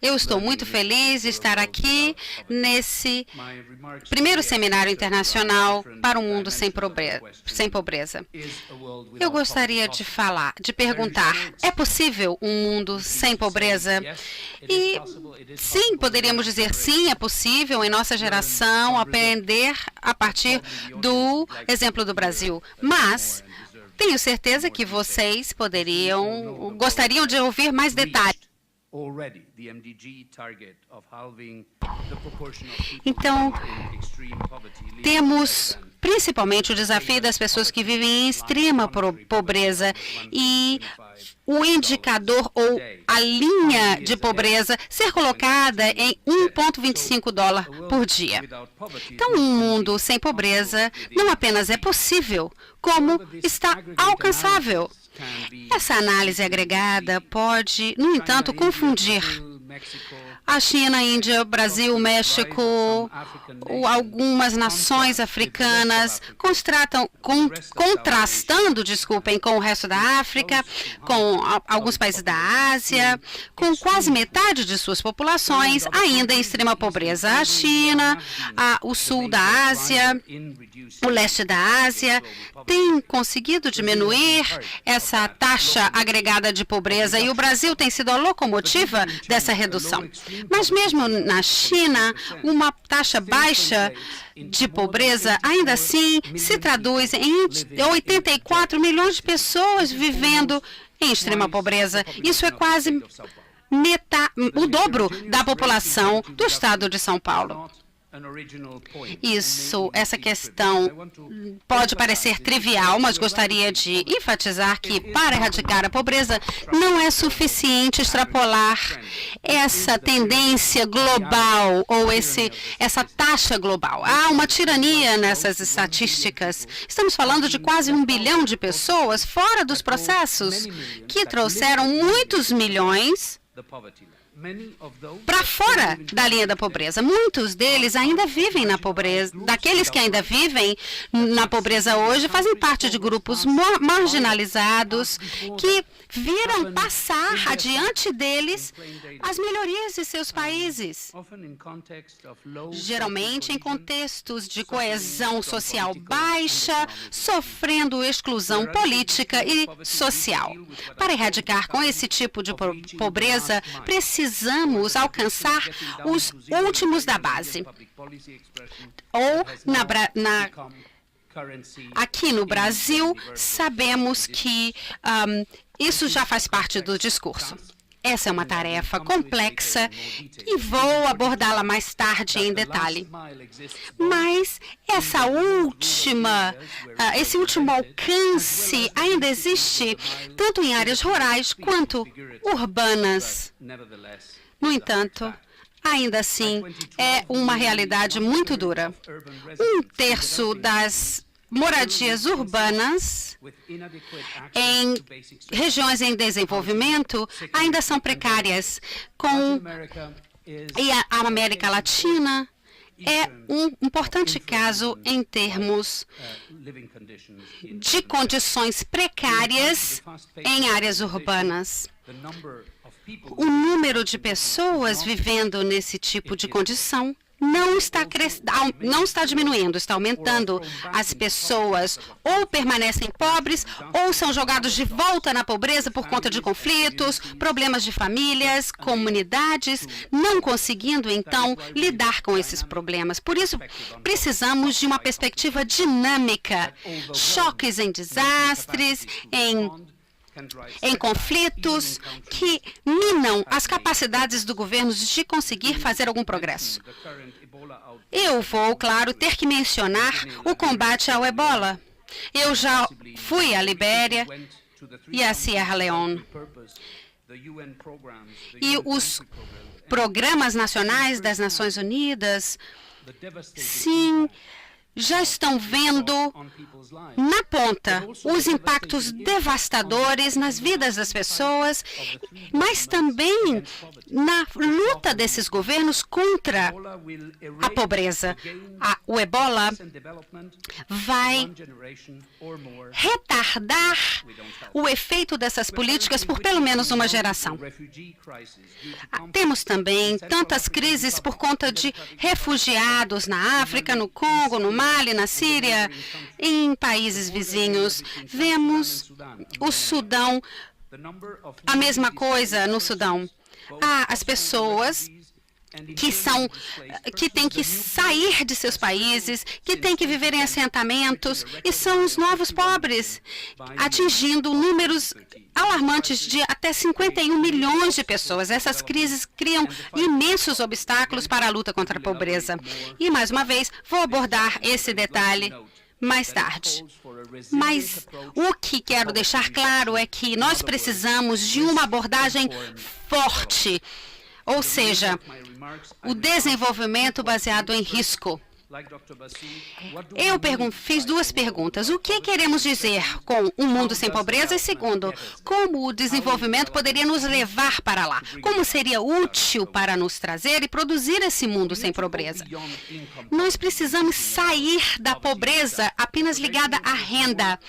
Eu estou muito feliz de estar aqui nesse primeiro seminário internacional para um mundo sem pobreza. Eu gostaria de perguntar, é possível um mundo sem pobreza? E sim, poderíamos dizer sim, é possível em nossa geração aprender a partir do exemplo do Brasil. Mas tenho certeza que vocês gostariam de ouvir mais detalhes. Então, temos principalmente o desafio das pessoas que vivem em extrema pobreza e o indicador ou a linha de pobreza ser colocada em $1,25 por dia. Então, um mundo sem pobreza não apenas é possível, como está alcançável. Essa análise agregada pode, no entanto, confundir a China, a Índia, Brasil, México, algumas nações africanas, contrastando, com o resto da África, com alguns países da Ásia, com quase metade de suas populações ainda em extrema pobreza. A China, o sul da Ásia, o leste da Ásia, tem conseguido diminuir essa taxa agregada de pobreza e o Brasil tem sido a locomotiva dessa redução. Mas mesmo na China, uma taxa baixa de pobreza, ainda assim, se traduz em 84 milhões de pessoas vivendo em extrema pobreza. Isso é quase o dobro da população do estado de São Paulo. Essa questão pode parecer trivial, mas gostaria de enfatizar que, para erradicar a pobreza, não é suficiente extrapolar essa tendência global ou essa taxa global. Há uma tirania nessas estatísticas. Estamos falando de quase 1 bilhão de pessoas fora dos processos que trouxeram muitos milhões para fora da linha da pobreza. Muitos deles ainda vivem na pobreza. Daqueles que ainda vivem na pobreza hoje, fazem parte de grupos marginalizados que viram passar adiante deles as melhorias de seus países. Geralmente em contextos de coesão social baixa, sofrendo exclusão política e social. Para erradicar com esse tipo de pobreza, precisamos alcançar os últimos da base. Aqui no Brasil, sabemos que isso já faz parte do discurso. Essa é uma tarefa complexa e vou abordá-la mais tarde em detalhe. Mas esse último alcance ainda existe tanto em áreas rurais quanto urbanas. No entanto, ainda assim, é uma realidade muito dura. 1/3 das moradias urbanas em regiões em desenvolvimento ainda são precárias. E a América Latina é um importante caso em termos de condições precárias em áreas urbanas. O número de pessoas vivendo nesse tipo de condição não está diminuindo, está aumentando. As pessoas ou permanecem pobres ou são jogados de volta na pobreza por conta de conflitos, problemas de famílias, comunidades, não conseguindo, então, lidar com esses problemas. Por isso, precisamos de uma perspectiva dinâmica. Choques em desastres, em conflitos que minam as capacidades do governo de conseguir fazer algum progresso. Eu vou, claro, ter que mencionar o combate ao ebola. Eu já fui à Libéria e à Sierra Leone. E os programas nacionais das Nações Unidas, sim, já estão vendo na ponta os impactos devastadores nas vidas das pessoas, mas também na luta desses governos contra a pobreza. O Ebola vai retardar o efeito dessas políticas por pelo menos uma geração. Temos também tantas crises por conta de refugiados na África, no Congo, no Mali, na Síria, em países vizinhos. Vemos o Sudão, a mesma coisa no Sudão. As pessoas que têm que sair de seus países, que têm que viver em assentamentos, e são os novos pobres, atingindo números alarmantes de até 51 milhões de pessoas. Essas crises criam imensos obstáculos para a luta contra a pobreza. E, mais uma vez, vou abordar esse detalhe mais tarde. Mas o que quero deixar claro é que nós precisamos de uma abordagem forte, ou seja, o desenvolvimento baseado em risco. Eu fiz duas perguntas. O que queremos dizer com um mundo sem pobreza? E segundo, como o desenvolvimento poderia nos levar para lá? Como seria útil para nos trazer e produzir esse mundo sem pobreza? Nós precisamos sair da pobreza apenas ligada à renda.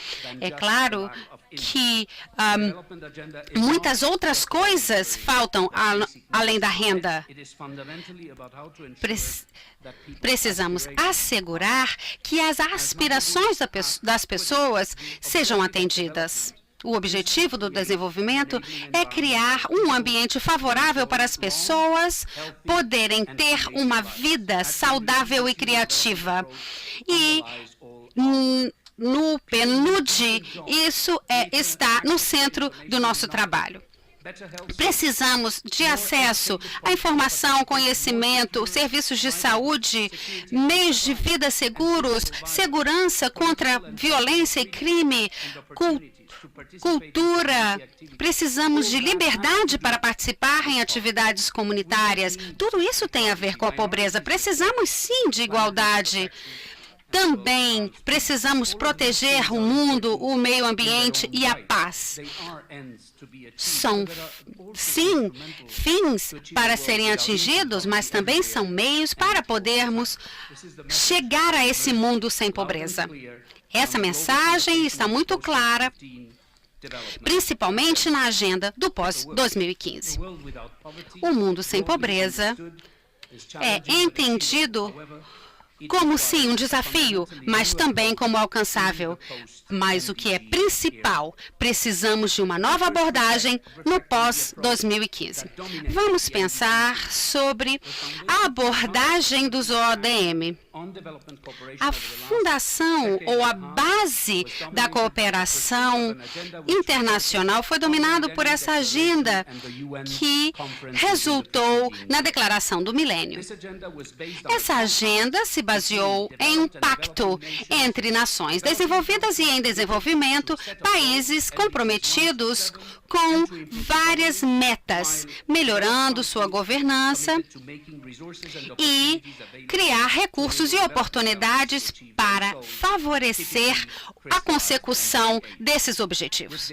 É claro que muitas outras coisas faltam além da renda. Precisamos assegurar que as aspirações das pessoas sejam atendidas. O objetivo do desenvolvimento é criar um ambiente favorável para as pessoas poderem ter uma vida saudável e criativa. E no PNUD, isso está no centro do nosso trabalho. Precisamos de acesso à informação, conhecimento, serviços de saúde, meios de vida seguros, segurança contra violência e crime, cultura. Precisamos de liberdade para participar em atividades comunitárias. Tudo isso tem a ver com a pobreza. Precisamos, sim, de igualdade. Também precisamos proteger o mundo, o meio ambiente e a paz. São, sim, fins para serem atingidos, mas também são meios para podermos chegar a esse mundo sem pobreza. Essa mensagem está muito clara, principalmente na agenda do pós-2015. O mundo sem pobreza é entendido como, sim, um desafio, mas também como alcançável. Mas o que é principal, precisamos de uma nova abordagem no pós-2015. Vamos pensar sobre a abordagem dos ODM. A fundação ou a base da cooperação internacional foi dominada por essa agenda que resultou na Declaração do Milênio. Essa agenda se baseou em um pacto entre nações desenvolvidas e em desenvolvimento, países comprometidos com várias metas, melhorando sua governança e criar recursos e oportunidades para favorecer a consecução desses objetivos.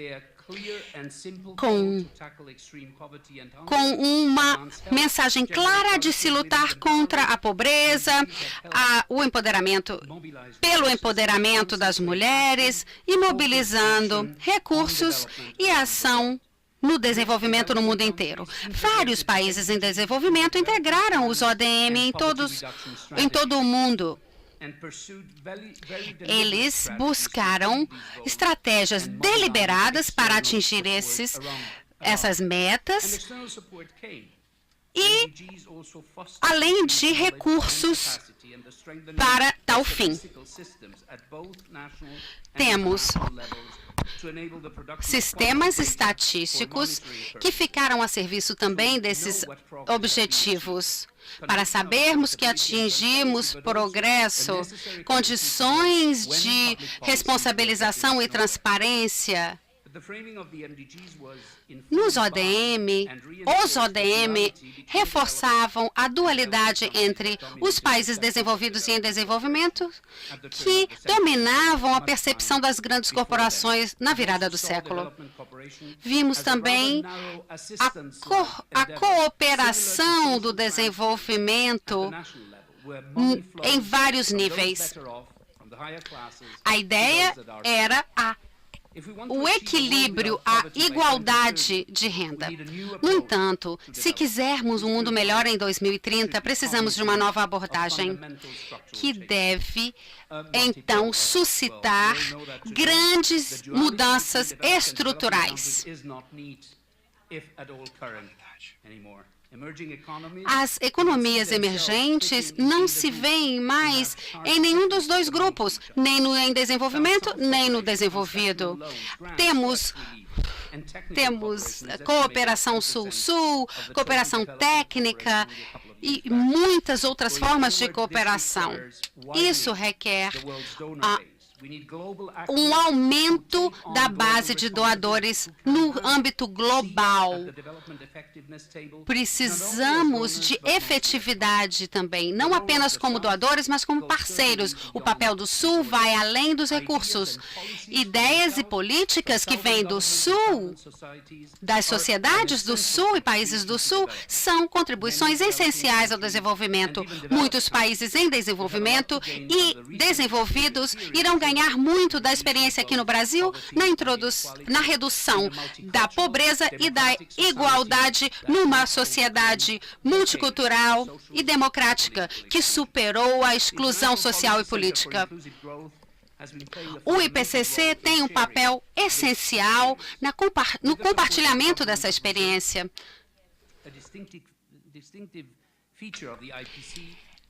Com uma mensagem clara de se lutar contra a pobreza, pelo empoderamento das mulheres e mobilizando recursos e ação no desenvolvimento no mundo inteiro. Vários países em desenvolvimento integraram os ODM em todo o mundo. Eles buscaram estratégias deliberadas para atingir essas metas e, além de recursos para tal fim. Temos sistemas estatísticos que ficaram a serviço também desses objetivos. Para sabermos que atingimos progresso, condições de responsabilização e transparência Nos ODM, os ODM reforçavam a dualidade entre os países desenvolvidos e em desenvolvimento, que dominavam a percepção das grandes corporações na virada do século. Vimos também a cooperação do desenvolvimento em vários níveis. A ideia era o equilíbrio, a igualdade de renda. No entanto, se quisermos um mundo melhor em 2030, precisamos de uma nova abordagem que deve, então, suscitar grandes mudanças estruturais. As economias emergentes não se veem mais em nenhum dos dois grupos, nem no em desenvolvimento, nem no desenvolvido. Temos cooperação sul-sul, cooperação técnica e muitas outras formas de cooperação. Isso requer um aumento da base de doadores no âmbito global. Precisamos de efetividade também, não apenas como doadores, mas como parceiros. O papel do Sul vai além dos recursos. Ideias e políticas que vêm do Sul, das sociedades do Sul e países do Sul, são contribuições essenciais ao desenvolvimento. Muitos países em desenvolvimento e desenvolvidos irão ganhar muito da experiência aqui no Brasil na redução da pobreza e da igualdade numa sociedade multicultural e democrática que superou a exclusão social e política. O IPCC tem um papel essencial no compartilhamento dessa experiência.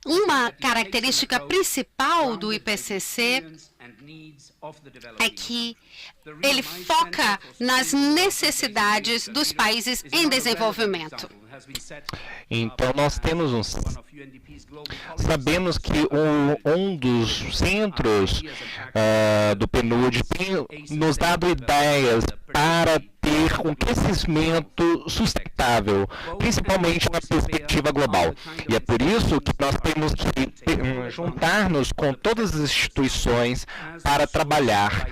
Uma característica principal do IPCC é que ele foca nas necessidades dos países em desenvolvimento. Então, nós temos sabemos que um dos centros do PNUD tem nos dado ideias para ter um crescimento sustentável, principalmente na perspectiva global. E é por isso que nós temos que juntar-nos com todas as instituições para trabalhar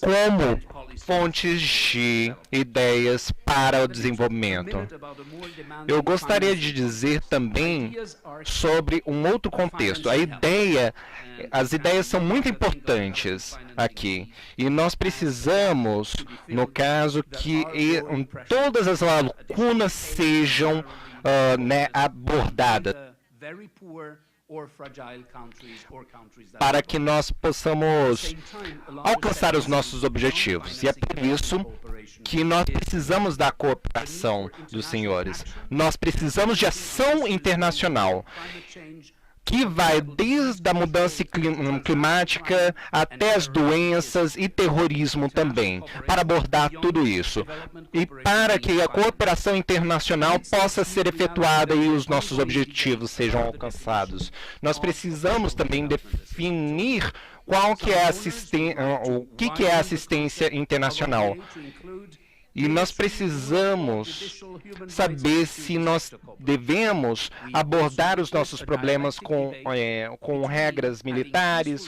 como fontes de ideias para o desenvolvimento. Eu gostaria de dizer também sobre um outro contexto. As ideias são muito importantes aqui. E nós precisamos, no caso, que todas as lacunas sejam abordadas para que nós possamos alcançar os nossos objetivos. E é por isso que nós precisamos da cooperação dos senhores. Nós precisamos de ação internacional, que vai desde a mudança climática até as doenças e terrorismo também, para abordar tudo isso. E para que a cooperação internacional possa ser efetuada e os nossos objetivos sejam alcançados. Nós precisamos também definir o que é assistência internacional. E nós precisamos saber se nós devemos abordar os nossos problemas com regras militares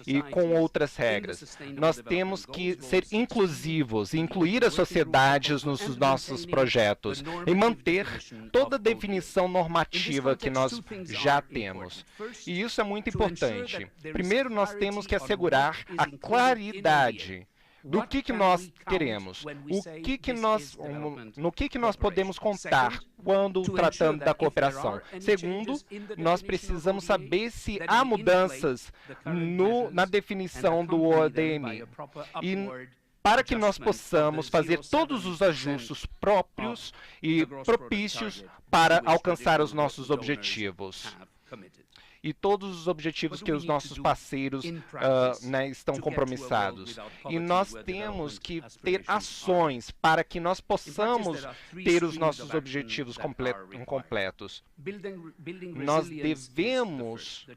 e com outras regras. Nós temos que ser inclusivos, incluir as sociedades nos nossos projetos e manter toda a definição normativa que nós já temos. E isso é muito importante. Primeiro, nós temos que assegurar a claridade do que nós queremos, no que nós podemos contar quando tratando da cooperação. Segundo, nós precisamos saber se há mudanças na definição do ODM e para que nós possamos fazer todos os ajustes próprios e propícios para alcançar os nossos objetivos. e todos os objetivos que os nossos parceiros estão compromissados. E nós temos que ter ações para que nós possamos ter os nossos objetivos completos. Nós devemos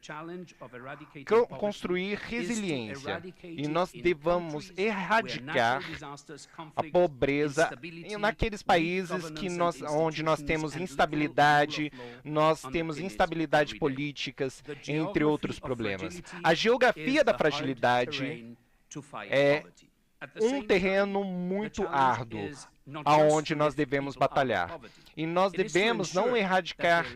construir resiliência e nós devemos erradicar a pobreza naqueles países onde nós temos instabilidade, nós temos instabilidade políticas, entre outros problemas. A geografia da fragilidade é um terreno muito árduo, aonde nós devemos batalhar. E nós devemos não erradicar,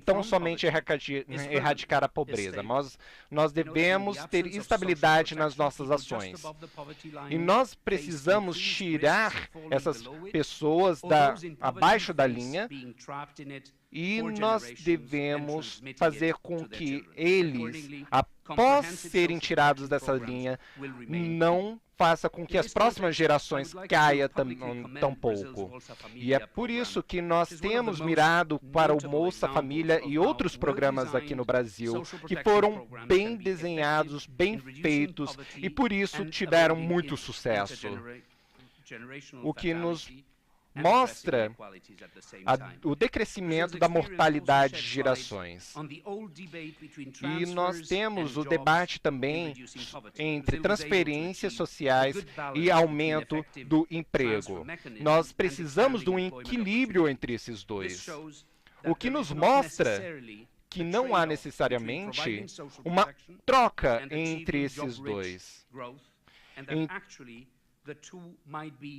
tão somente erradicar a pobreza, mas nós devemos ter estabilidade nas nossas ações. E nós precisamos tirar essas pessoas abaixo da linha e nós devemos fazer com que eles, após serem tirados dessa linha, não faça com que as próximas gerações caiam tão pouco. E é por isso que nós temos mirado para o Bolsa Família e outros programas aqui no Brasil, que foram bem desenhados, bem feitos, e por isso tiveram muito sucesso. O que nos mostra o decrescimento da mortalidade de gerações. E nós temos o debate também entre transferências sociais e aumento do emprego. Nós precisamos de um equilíbrio entre esses dois. O que nos mostra que não há necessariamente uma troca entre esses dois.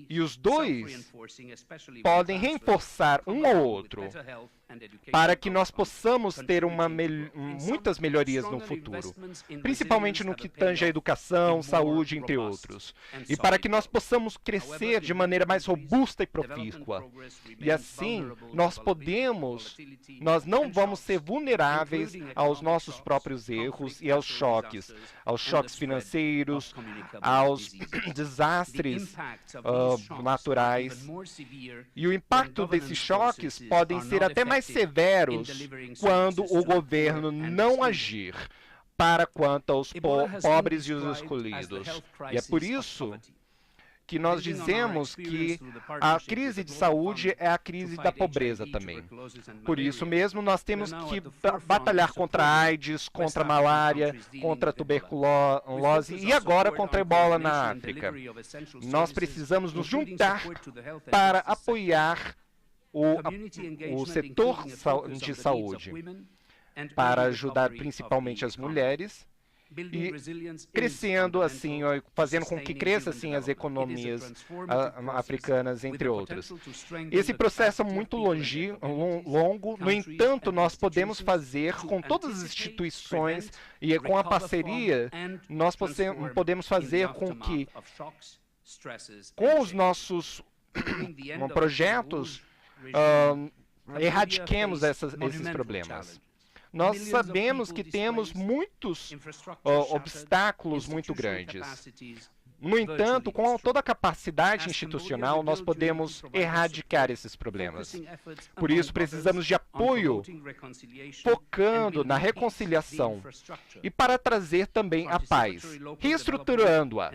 E os dois podem reforçar um ao outro para que nós possamos ter muitas melhorias no futuro, principalmente no que tange a educação, saúde, entre outros, e para que nós possamos crescer de maneira mais robusta e profícua. E assim, nós não vamos ser vulneráveis aos nossos próprios erros e aos choques financeiros, aos desastres naturais. E o impacto desses choques podem ser até mais severos quando o governo não agir quanto aos pobres e os excluídos. E é por isso que nós dizemos que a crise de saúde é a crise da pobreza também. Por isso mesmo, nós temos que batalhar contra a AIDS, contra a malária, contra a tuberculose e agora contra a ebola na África. Nós precisamos nos juntar para apoiar o setor de saúde, para ajudar principalmente as mulheres e crescendo assim, fazendo com que cresça assim as economias africanas, entre outras. Esse processo é muito longo, no entanto, nós podemos fazer com todas as instituições e com a parceria, nós podemos fazer com que, com os nossos projetos, erradiquemos esses problemas. Nós sabemos que temos muitos obstáculos muito grandes. No entanto, com toda a capacidade institucional, nós podemos erradicar esses problemas. Por isso, precisamos de apoio focando na reconciliação e para trazer também a paz, reestruturando-a,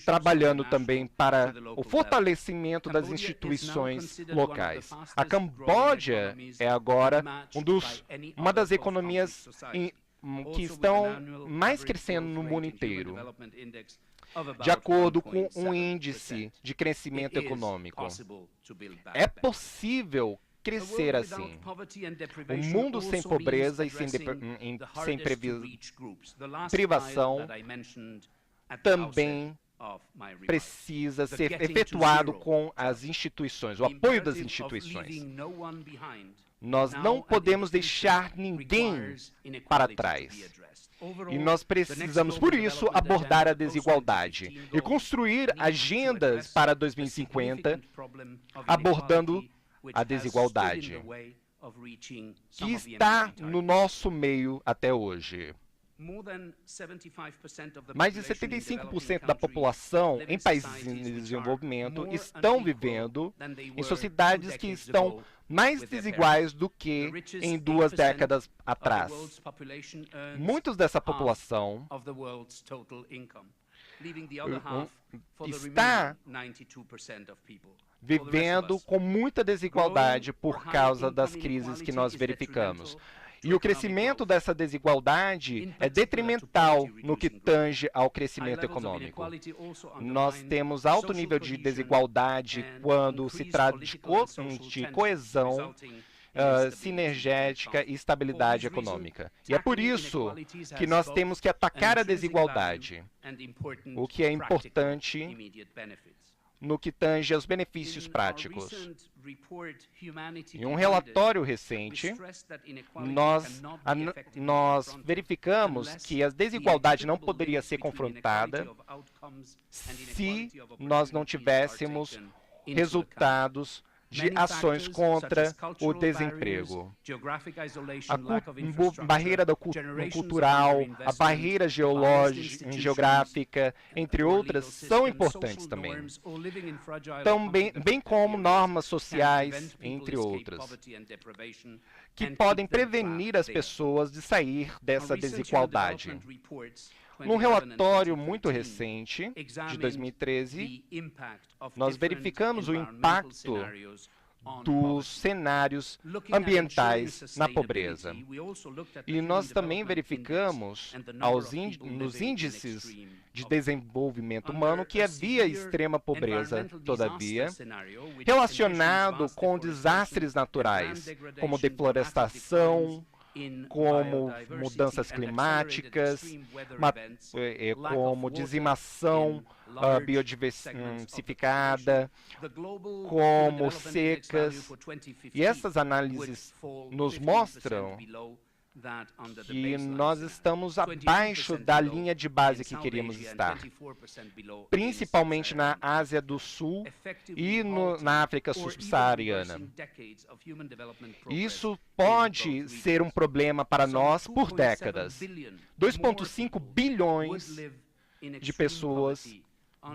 trabalhando também para o fortalecimento das instituições locais. A Camboja é agora uma das economias que estão mais crescendo no mundo inteiro, de acordo com um índice de crescimento econômico. É possível crescer assim. Um mundo sem pobreza e sem privação também precisa ser efetuado com as instituições, o apoio das instituições. Nós não podemos deixar ninguém para trás. E nós precisamos, por isso, abordar a desigualdade e construir agendas para 2050 abordando a desigualdade que está no nosso meio até hoje. Mais de 75% da população em países em desenvolvimento estão vivendo em sociedades que estão mais desiguais do que em 2 décadas atrás. Muitos dessa população está vivendo com muita desigualdade por causa das crises que nós verificamos. E o crescimento dessa desigualdade é detrimental no que tange ao crescimento econômico. Nós temos alto nível de desigualdade quando se trata de coesão, sinergética e estabilidade econômica. E é por isso que nós temos que atacar a desigualdade, o que é importante no que tange aos benefícios práticos. Em um relatório recente, nós verificamos que a desigualdade não poderia ser confrontada se nós não tivéssemos resultados de ações contra o desemprego. A barreira cultural, a barreira geográfica, entre outras, são importantes também. Bem como normas sociais, entre outras, que podem prevenir as pessoas de sair dessa desigualdade. Num relatório muito recente, de 2013, nós verificamos o impacto dos cenários ambientais na pobreza. E nós também verificamos nos índices de desenvolvimento humano que havia extrema pobreza, todavia, relacionado com desastres naturais, como deflorestação, como mudanças climáticas, como dizimação biodiversificada, como secas. E essas análises nos mostram que nós estamos abaixo da linha de base que queríamos estar, principalmente na Ásia do Sul e na África subsaariana. Isso pode ser um problema para nós por décadas. 2,5 bilhões de pessoas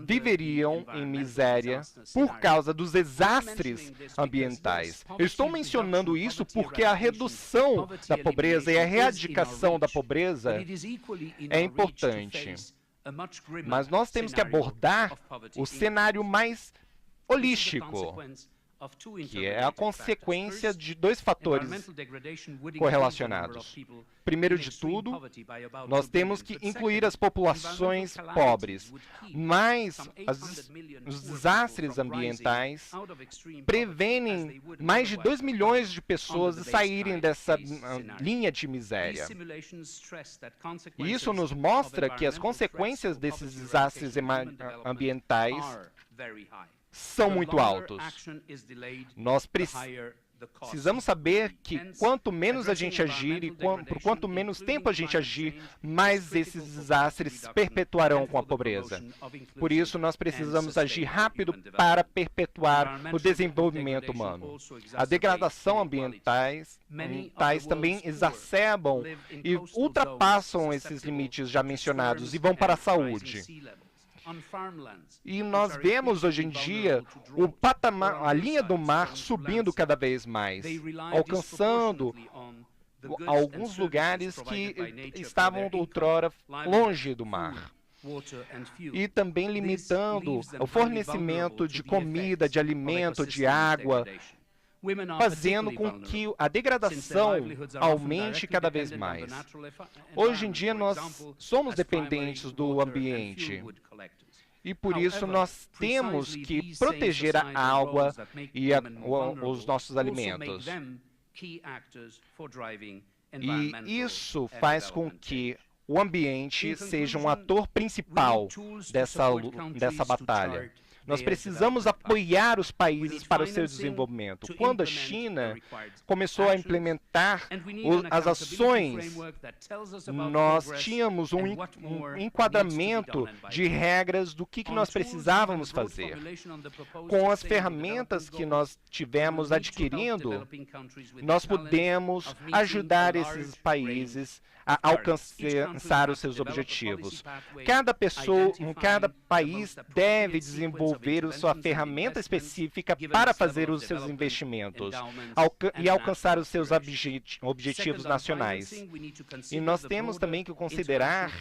viveriam em miséria por causa dos desastres ambientais. Eu estou mencionando isso porque a redução da pobreza e a erradicação da pobreza é importante. Mas nós temos que abordar o cenário mais holístico, que é a consequência de 2 fatores correlacionados. Primeiro de tudo, nós temos que incluir as populações pobres, mas os desastres ambientais prevenem mais de 2 milhões de pessoas de saírem dessa linha de miséria. E isso nos mostra que as consequências desses desastres ambientais são muito altos. Nós precisamos saber que quanto menos a gente agir e por quanto menos tempo a gente agir, mais esses desastres perpetuarão com a pobreza. Por isso, nós precisamos agir rápido para perpetuar o desenvolvimento humano. A degradação ambientais também exacerbam e ultrapassam esses limites já mencionados e vão para a saúde. E nós vemos hoje em dia a linha do mar subindo cada vez mais, alcançando alguns lugares que estavam outrora longe do mar. E também limitando o fornecimento de comida, de alimento, de água, fazendo com que a degradação aumente cada vez mais. Hoje em dia, nós somos dependentes do ambiente. E por isso nós temos que proteger a água e os nossos alimentos. E isso faz com que o ambiente seja um ator principal dessa batalha. Nós precisamos apoiar os países para o seu desenvolvimento. Quando a China começou a implementar as ações, nós tínhamos um enquadramento de regras do que nós precisávamos fazer. Com as ferramentas que nós tivemos adquirindo, nós podemos ajudar esses países a alcançar os seus objetivos. Cada pessoa, cada país deve desenvolver a sua ferramenta específica para fazer os seus investimentos e alcançar os seus objetivos nacionais. E nós temos também que considerar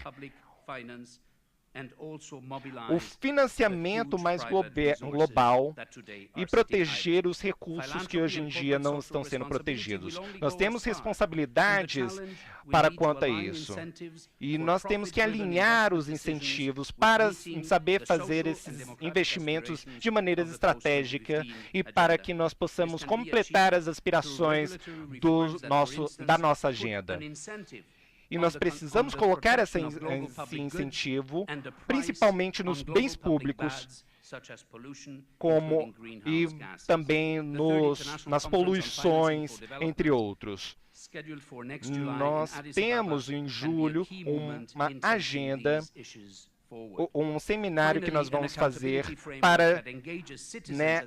o financiamento mais global e proteger os recursos que hoje em dia não estão sendo protegidos. Nós temos responsabilidades para quanto a isso. E nós temos que alinhar os incentivos para saber fazer esses investimentos de maneira estratégica e para que nós possamos completar as aspirações da nossa agenda. E nós precisamos colocar esse incentivo, principalmente nos bens públicos, e também nas poluições, entre outros. Nós temos em julho uma agenda, um seminário que nós vamos fazer para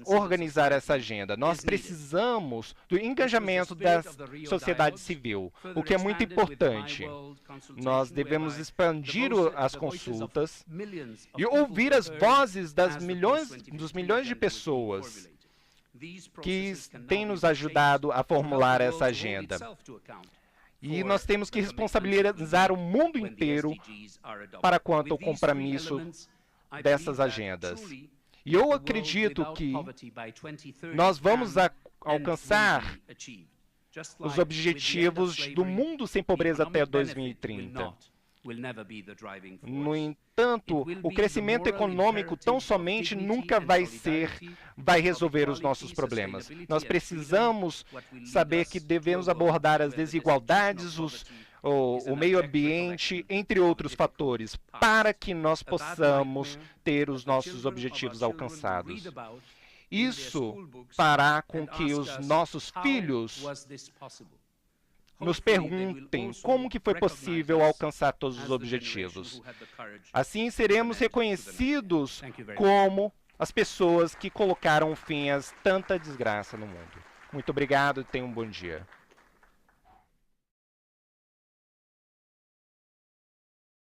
organizar essa agenda. Nós precisamos do engajamento da sociedade civil, o que é muito importante. Nós devemos expandir as consultas e ouvir as vozes dos milhões de pessoas que têm nos ajudado a formular essa agenda. E nós temos que responsabilizar o mundo inteiro para quanto ao compromisso dessas agendas. E eu acredito que nós vamos alcançar os objetivos do mundo sem pobreza até 2030. No entanto, o crescimento econômico tão somente nunca vai resolver os nossos problemas. Nós precisamos saber que devemos abordar as desigualdades, o meio ambiente, entre outros fatores, para que nós possamos ter os nossos objetivos alcançados. Isso fará com que os nossos filhos nos perguntem como que foi possível alcançar todos os objetivos. Assim seremos reconhecidos como as pessoas que colocaram fim a tanta desgraça no mundo. Muito obrigado e tenham um bom dia.